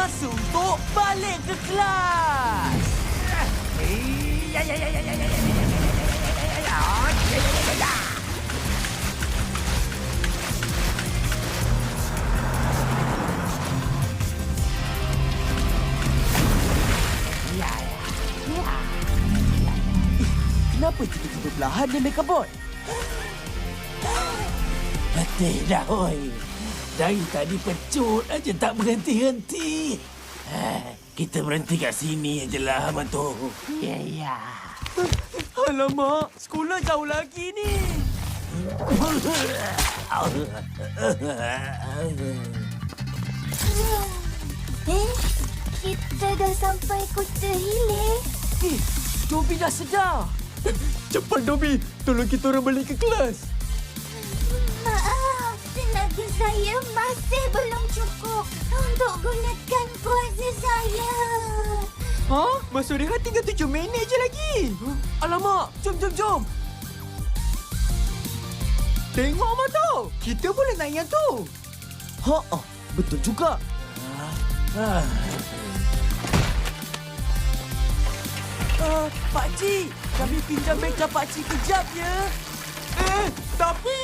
masa untuk balik ke kelas. Kenapa tiba-tiba perlahan dia make up bot? Tidak, oi. Dari tadi pecut aja tak berhenti-henti. Kita berhenti kat sini ajalah, Mantu. Ya. Alamak, sekolah jauh lagi ni. Kita dah sampai Kota Hilir. Dobby dah sedar. Cepat, Dobby. Tolong kita orang balik ke kelas. Maaf, tenaga saya masih belum cukup untuk gunakan kuasa saya. Ha? Masa rehat tinggal 7 minit je lagi. Alamak, jom. Tengok, Mantu. Kita boleh naik yang tu. Betul juga. Pakcik, kami pinjam bengkel pakcik kejap ya. Tapi...